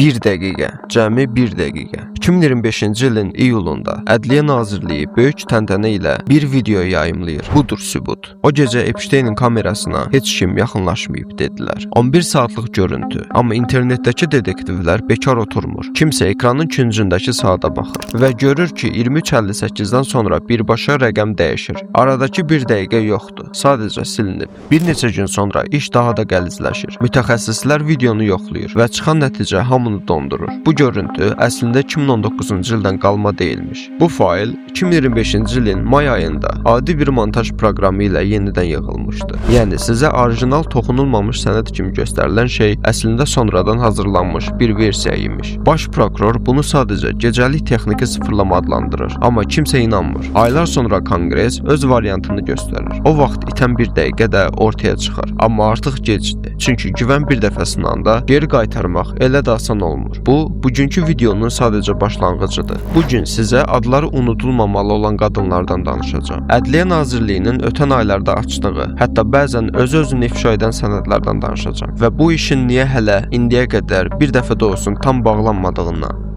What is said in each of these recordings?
1 dəqiqə, cəmi 1 dəqiqə. 2025-ci ilin iyulunda Ədliyyə Nazirliyi böyük təntənə ilə bir video yayımlayır. Budur sübut. O gecə Epstein'in kamerasına heç kim yaxınlaşmayıb dedilər. 11 saatlıq görüntü, amma internetdəki detektivlər bekar oturmur. Kimsə ekranın küncündəki saata baxır və görür ki, 23:58-dən sonra birbaşa rəqəm dəyişir. Aradakı 1 dəqiqə yoxdur, sadəcə silinib. Bir neçə gün sonra iş daha da qəlizləşir. Mütəxəssislər videonu yoxlayır və çıxan nəticə hamını dondurur. Bu görüntü əslində 2019-cu ildən qalma deyilmiş. Bu fail 2025-ci ilin may ayında adi bir montaj proqramı ilə yenidən yığılmışdı. Yəni sizə orijinal toxunulmamış sənəd kimi göstərilən şey əslində sonradan hazırlanmış bir versiya imiş. Baş prokuror bunu sadəcə gecəlik texniki sıfırlama adlandırır, amma kimsə inanmır. Aylar sonra Konqres öz variantını göstərir. O vaxt itən 1 dəqiqə də ortaya çıxır, amma artıq gecdir. Çünki güvən bir dəfə sınanda geri qaytarmaq elə də asan olmur. Bu, bugünkü videonun sadəcə başlanğıcıdır. Bugün sizə adları unudulmamalı olan qadınlardan danışacağam. Ədliyyə Nazirliyinin ötən aylarda açdığı, hətta bəzən öz-özünü ifşa edən sənədlərdən danışacağam və bu işin niyə hələ indiyə qədər bir dəfə də olsun tam bağlanmadığından.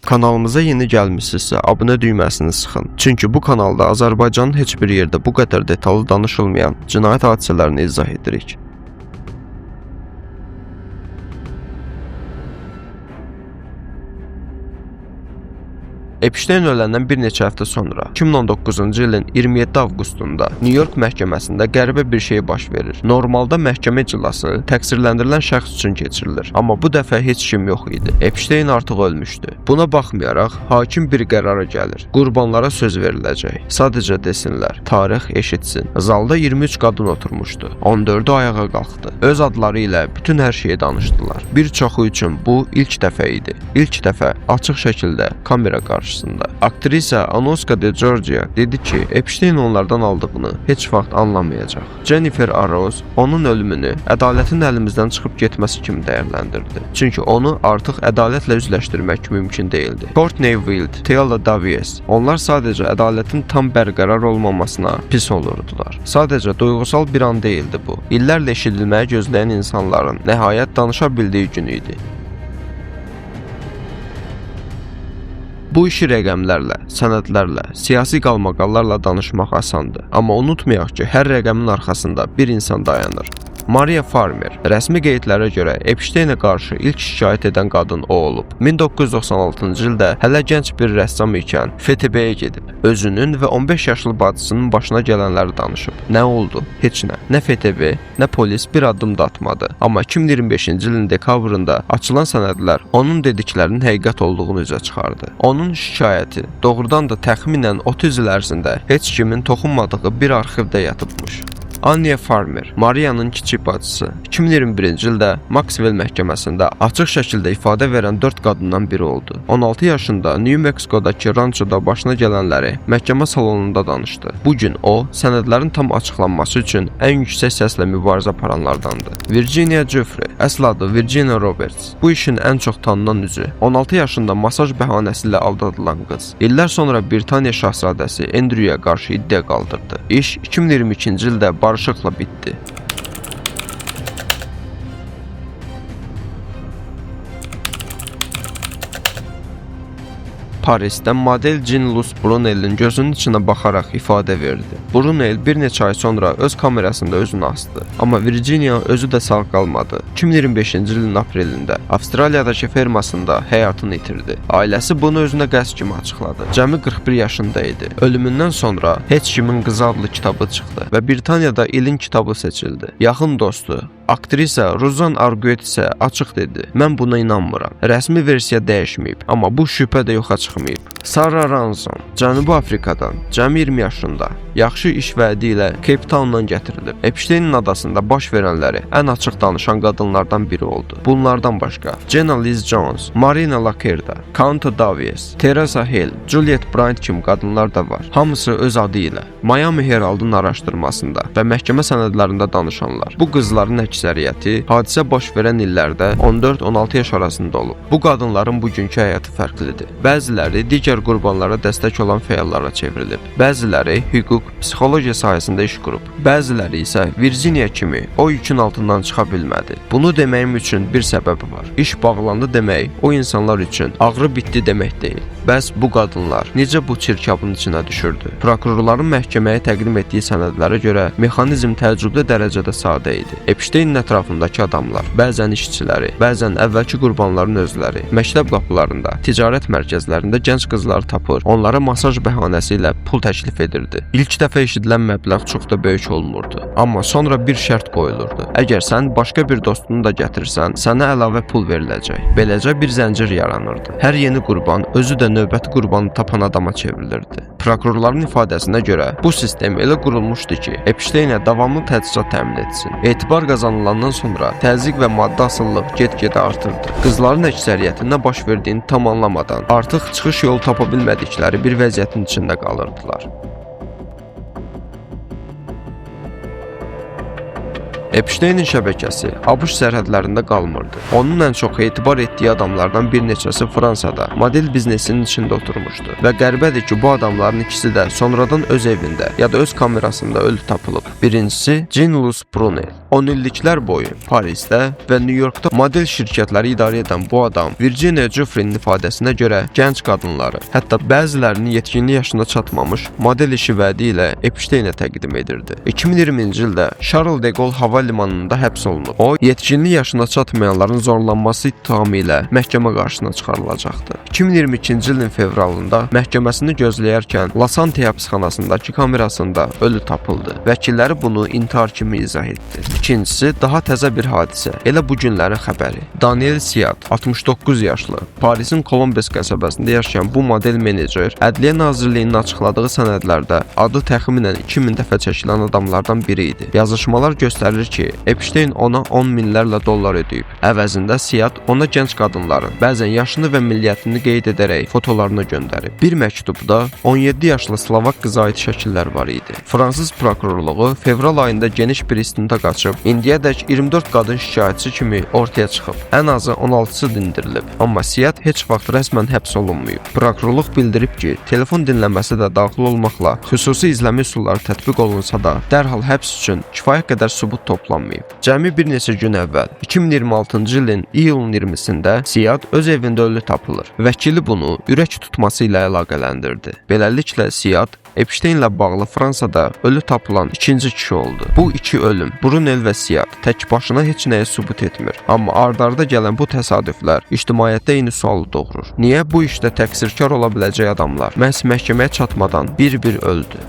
Kanalımıza yeni gəlmişsinizsə, abunə düyməsini sıxın. Çünki bu kanalda Azərbaycanın heç bir yerdə bu qədər detallı danışılmayan cinayət hadisələrini izah edirik. Epstein öləndən bir neçə həftə sonra 2019-cu ilin 27 avqustunda New York məhkəməsində qəribə bir şey baş verir. Normalda məhkəmə iclası təqsirləndirilən şəxs üçün keçirilir, amma bu dəfə heç kim yox idi. Epstein artıq ölmüşdü. Buna baxmayaraq hakim bir qərara gəlir. Qurbanlara söz veriləcək. Sadəcə desinlər, tarix eşitsin. Zalda 23 qadın oturmuşdu. 14-ü ayağa qalxdı. Öz adları ilə bütün hər şeyi danışdılar. Bir çoxu üçün bu ilk dəfə idi. İlk dəfə açıq şəkildə kamera qarşısında. Aktrisa Anoska de Georgia dedi ki, Epstein onlardan aldığını heç vaxt anlamayacaq. Jennifer Arrows onun ölümünü ədalətin əlimizdən çıxıb getməsi kimi dəyərləndirdi. Çünki onu artıq ədalətlə üzləşdirmək mümkün değildi. Courtney Wild, Teala Davies, onlar sadəcə ədalətin tam bərqərar olmamasına pis olurdular. Sadəcə duyğusal bir an değildi bu. İllərlə eşidilməyə gözləyən insanların nəhayət danışa bildiyi gün idi. Bu işi rəqəmlərlə, sənədlərlə, siyasi qalmaqallarla danışmaq asandır. Amma unutmayaq ki, hər rəqəmin arxasında bir insan dayanır. Maria Farmer, rəsmi qeydlərə görə Epsteinə qarşı ilk şikayət edən qadın o olub. 1996-cı ildə hələ gənc bir rəssam ikən FTB-yə gedib. Özünün və 15 yaşlı bacısının başına gələnləri danışıb. Nə oldu? Heç nə. Nə FTB, nə polis bir addım da atmadı. Amma 2025-ci ilin dekabrında açılan sənədlər onun dediklərinin həqiqət olduğunu üzə çıxardı. Onun şikayəti doğrudan da təxminən 30 il ərzində heç kimin toxunmadığı bir arxivdə yatıbmış. Anya Farmer, Maria'nın kiçik bacısı, 2021-ci ildə Maxwell məhkəməsində açıq şəkildə ifadə verən 4 qadından biri oldu. 16 yaşında New Mexico'dakı rançoda başına gələnləri məhkəmə salonunda danışdı. Bugün o, sənədlərin tam açıqlanması üçün ən yüksək səslə mübarizə aparanlardandır. Virginia Giuffre, əsl adı Virginia Roberts, bu işin ən çox tanınan üzü. 16 yaşında masaj bəhanəsi ilə aldadılan qız. İllər sonra Britaniya şahzadəsi Andrew'ya qarşı iddia qaldırdı. İş 2022-ci ildə barışıqla bitdi. Parisdə model Jean Luce Brunel'in gözünün içinə baxaraq ifadə verdi. Brunel bir neçə ay sonra öz kamerasında özünü asdı. Amma Virginia özü də sağ qalmadı. 2025-ci ilin aprelində Avstraliyadakı fermasında həyatını itirdi. Ailəsi bunu özünə qəsd kimi açıqladı. Cəmi 41 yaşında idi. Ölümündən sonra Heç kimin qızı adlı kitabı çıxdı və Britaniyada ilin kitabı seçildi. Yaxın dostu, aktrisa Ruzan Arguet isə açıq dedi. Mən buna inanmıram. Rəsmi versiya dəyişməyib, amma bu şübhə də yoxa çıxmayıb. Sarah Ranson, Cənubi Afrikadan, cəmi 20 yaşında. yaxşı iş vədi ilə Cape Towndan gətirilib. Epstein'in adasında baş verənləri ən açıq danışan qadınlardan biri oldu. Bunlardan başqa Jenna Liz Jones, Marina Lacerda, Count Davies, Teresa Hill, Juliet Bryant kimi qadınlar da var. Hamısı öz adı ilə Miami Herald'ın araşdırmasında və məhkəmə sənədlərində danışanlar. Bu qızların əksəriyyəti hadisə baş verən illərdə 14-16 yaş arasında olub. Bu qadınların bugünkü həyatı fərqlidir. Bəziləri digər qurbanlara dəstək olan fəallara çevrilib. Bəziləri hüquq, psixologiya sahəsində iş qurub. Bəziləri isə Virginia kimi o yükün altından çıxa bilmədi. Bunu deməyim üçün bir səbəbi var. İş bağlandı demək o insanlar üçün ağrı bitdi demək deyil. Bəs bu qadınlar necə bu çirkabın içinə düşürdü? Prokurorların məhkəməyə təqdim etdiyi sənədlərə görə mexanizm təəccüblü dərəcədə sadə idi. Epstein'in ətrafındakı adamlar, bəzən işçiləri, bəzən əvvəlki qurbanların özləri, məktəb qapılarında, ticarət mərkəzlərində gənc qızları tapır, onlara masaj bəhanəsi ilə pul təklif edirdi. İlk dəfə eşidilən məbləğ çox da böyük olmurdu. Amma sonra bir şərt qoyulurdu. Əgər sən başqa bir dostunu da gətirsən, sənə əlavə pul veriləcək. Beləcə bir zəncir yaranırdı. Hər yeni qurban özü də növbəti qurbanı tapan adama çevrilirdi. Prokurorların ifadəsinə görə bu sistem elə qurulmuşdu ki, Epstein'ə davamlı tədrisat təmin etsin. Etibar qazanılandan sonra təzyiq və maddi asıllıq get-gedə artırdı. Qızların əksəriyyəti nə baş verdiyini tam anlamadan artıq çıxış yolu tapa bilmədikləri bir vəziyyətin içində qalırdılar. Epstein'in şəbəkəsi ABŞ sərhədlərində qalmırdı. Onun ən çox etibar etdiyi adamlardan bir neçəsi Fransada model biznesinin içində oturmuşdu və qəribədir ki, bu adamların ikisi də sonradan öz evində ya da öz kamerasında ölü tapılıb. Birincisi Jean-Louis Brunel. 10 illiklər boyu Parisdə və New Yorkda model şirkətləri idarə edən bu adam Virginia Giuffre'nin ifadəsinə görə gənc qadınları, hətta bəzilərinin yetkinlik yaşına çatmamış model işi vədi ilə Epstein'ə təqdim edirdi. 2020-ci ildə Charles de Gaulle hava limanında həbs olunub. O, yetkinlik yaşına çatmayanların zorlanması ittihamı ilə məhkəmə qarşısına çıxarılacaqdı. 2022-ci ilin fevralında məhkəməsini gözləyərkən Lasante həbsxanasındakı kamerasında ölü tapıldı. Vəkilləri bunu intihar kimi izah etdi. İkincisi, daha təzə bir hadisə. Elə bu günlərin xəbəri. Daniel Siat, 69 yaşlı, Parisin Colombes qəsəbəsində yaşayan bu model menecer, Ədliyyə Nazirliyinin açıqladığı sənədlərdə adı təxminən 2000 dəfə çəkilən adamlardan biri idi. Yazışmalar göstərir ki, Epstein ona 10 minlərlə dollar ödəyib. Əvəzində Siat ona gənc qadınların, bəzən yaşını və milliyyətini qeyd edərək fotolarını göndərib. Bir məktubda 17 yaşlı Slovak qıza aid şəkillər var idi. Fransız prokurorluğu fevral ayında geniş bir istintaq açıb, indiyədək 24 qadın şikayətçi kimi ortaya çıxıb. Ən azı 16-sı dindirilib. Amma Siat heç vaxt rəsmən həbs olunmayıb. Prokurorluq bildirib ki, telefon dinləməsi də daxil olmaqla xüsusi izləmə üsulları tətbiq olunsa da, dərhal həbs üçün kifayət qədər sübut toplanmayıb. Cəmi bir neçə gün əvvəl, 2026-cı ilin iyulun 20-sində Siat öz evində ölü tapılır. Vəkili bunu ürək tutması ilə əlaqələndirdi. Beləliklə Siat Epstein'lə bağlı Fransada ölü tapılan ikinci kişi oldu. Bu iki ölüm, Brunel və Siat, tək başına heç nəyə sübut etmir. Amma ard-arda gələn bu təsadüflər ictimaiyyətdə eyni sualı doğurur. Niyə bu işdə təqsirkar ola biləcək adamlar məhz məhkəməyə çatmadan bir-bir öldü?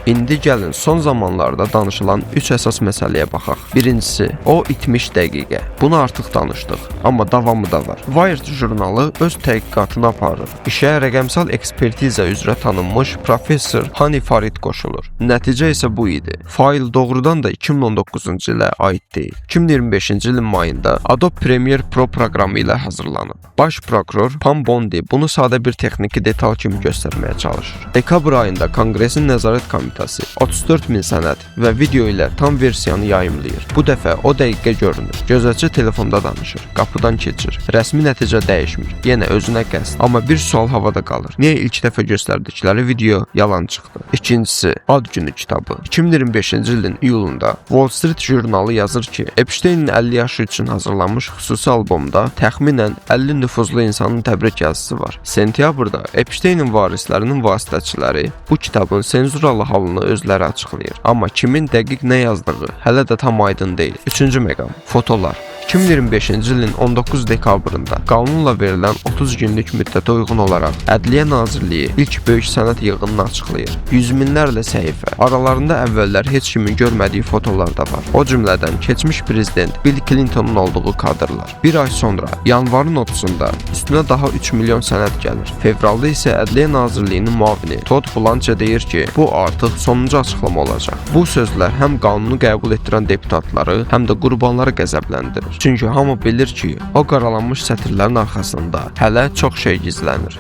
İndi gəlin son zamanlarda danışılan 3 əsas məsələyə baxaq. Birincisi, o itmiş dəqiqə. Bunu artıq danışdıq, amma davamı da var. Wired jurnalı öz təhqiqatını aparır. İşə rəqəmsal ekspertiza üzrə tanınmış professor Hani Farid qoşulur. Nəticə isə bu idi. Fayl doğrudan da 2019-cu ilə aid deyil. 2025-ci ilin mayında Adobe Premiere Pro proqramı ilə hazırlanıb. Baş prokuror Pam Bondi bunu sadə bir texniki detal kimi göstərməyə çalışır. Dekabr ayında Konqresin Nəzarət Komitəsi 34 min sənəd və video ilə tam versiyanı yayımlayır. Bu dəfə o dəqiqə görünür. Gözətçi telefonda danışır, qapıdan keçir. Rəsmi nəticə dəyişmir. Yenə özünə qəsd. Amma bir sual havada qalır. Niyə ilk dəfə göstərdikləri video yalan çıxdı? İkincisi, Ad günü kitabı. 2025-ci ilin iyulunda Wall Street jurnalı yazır ki, Epstein'in 50 yaşı üçün hazırlanmış xüsusi albomda təxminən 50 nüfuzlu insanın təbrik yazısı var. Sentyabrda Epstein'in varislərinin vasitəçiləri bu kitabın senzuralı hava kanalını özləri açıqlayır. Amma kimin dəqiq nə yazdığı hələ də tam aydın deyil. 3-cü məqam: fotolar. 2025-ci ilin 19 dekabrında qanunla verilən 30 günlük müddətə uyğun olaraq Ədliyyə Nazirliyi ilk böyük sənəd yığınını açıqlayır. Yüz minlərlə səhifə, aralarında əvvəllər heç kimin görmədiyi fotolar da var. O cümlədən keçmiş prezident Bill Clinton'un olduğu kadrlar. Bir ay sonra, yanvarın 30-da üstünə daha 3 milyon sənəd gəlir. Fevralda isə Ədliyyə Nazirliyinin müavini Todd Blanche deyir ki, bu artıq sonuncu açıqlama olacaq. Bu sözlər həm qanunu qəbul etdirən deputatları, həm də qurbanları qəzəbləndirir. Çünki hamı bilir ki, o qaralanmış sətirlərin arxasında hələ çox şey gizlənir.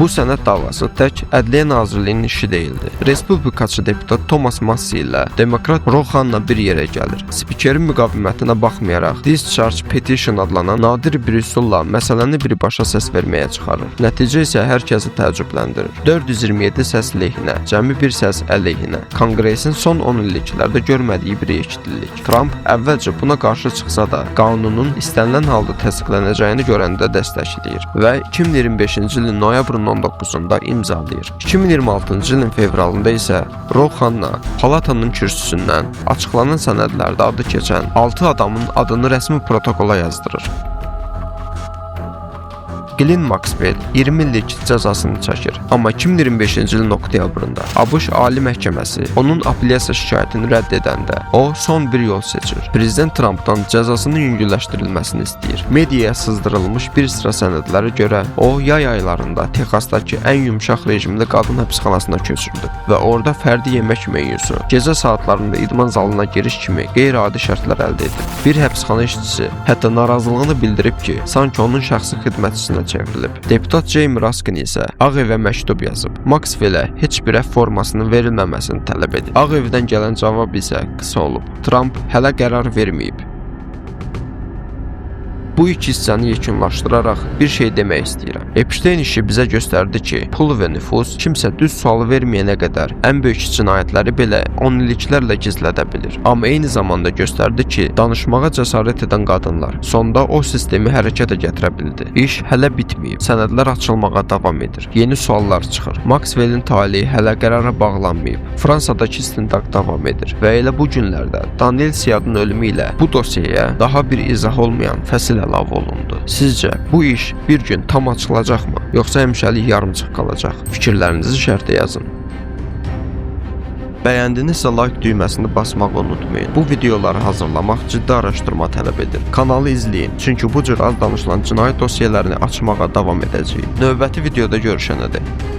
Bu sənəd davası tək Ədliyyə Nazirliyinin işi deyildi. Respublikaçı deputat Thomas Massie ilə demokrat Ro Khanna bir yerə gəlir. Spikerin müqavimətinə baxmayaraq Discharge Petition adlanan nadir bir üsulla məsələni birbaşa səs verməyə çıxarır. Nəticə isə hər kəsi təəccübləndirir. 427 səs lehinə, cəmi bir səs əleyhinə. Konqresin son 10 illiklərdə görmədiyi bir eşitlilik. Trump əvvəlcə buna qarşı çıxsa da, qanunun istənilən halda təsdiqlənəcəyini görəndə dəstəkləyir və 2025-ci ilin noyabrın 19-da imzalayır. 2026-cı ilin fevralında isə Ro Khanna palatanın kürsüsündən açıqlanan sənədlərdə adı keçən 6 adamın adını rəsmi protokola yazdırır. Ghislaine Maxwell 20 illik cəzasını çəkir. Amma 2025-ci ilin oktyabrında ABŞ Ali Məhkəməsi onun apellyasiya şikayətini rədd edəndə o son bir yol seçir. Prezident Trumpdan cəzasının yüngülləşdirilməsini istəyir. Mediaya sızdırılmış bir sıra sənədlərə görə o yay aylarında Texasdakı ən yumşaq rejimli qadın həbsxanasına köçürdü və orada fərdi yemək menyusu, gecə saatlarında idman zalına giriş kimi qeyri-adi şərtlər əldə edib. Bir həbsxana işçisi hətta narazılığını bildirib ki, sanki onun şəxsi xidmətçisinə çevrilib. Deputat Jamie Raskin isə Ağ Evə məktub yazıb. Maxwell-ə heç bir əf formasının verilməməsini tələb edib. Ağ Evdən gələn cavab isə qısa olub. Trump hələ qərar verməyib. Bu iki hissəni yekunlaşdıraraq bir şey demək istəyirəm. Epstein işi bizə göstərdi ki, pul və nüfuz kimsə düz sualı verməyənə qədər ən böyük cinayətləri belə 10 illiklərlə gizlədə bilir. Amma eyni zamanda göstərdi ki, danışmağa cəsarət edən qadınlar sonda o sistemi hərəkətə gətirə bildi. İş hələ bitməyib. Sənədlər açılmağa davam edir. Yeni suallar çıxır. Maxwell-in taleyi hələ qərara bağlanmayıb. Fransadakı istintaq davam edir və elə bu günlərdə Daniel Siyadın ölümü ilə bu dosyaya daha bir izah olmayan fəsil əlavə olundu. Sizcə bu iş bir gün tam açılacaqmı, yoxsa həmişəlik yarımçıq qalacaq? Fikirlərinizi şərtə yazın. Bəyəndinizsə like düyməsini basmağı unutmayın. Bu videoları hazırlamaq ciddi araşdırma tələb edir. Kanalı izləyin, çünki bu cür az danışılan cinayət dosyalarını açmağa davam edəcəyik. Növbəti videoda görüşənədək.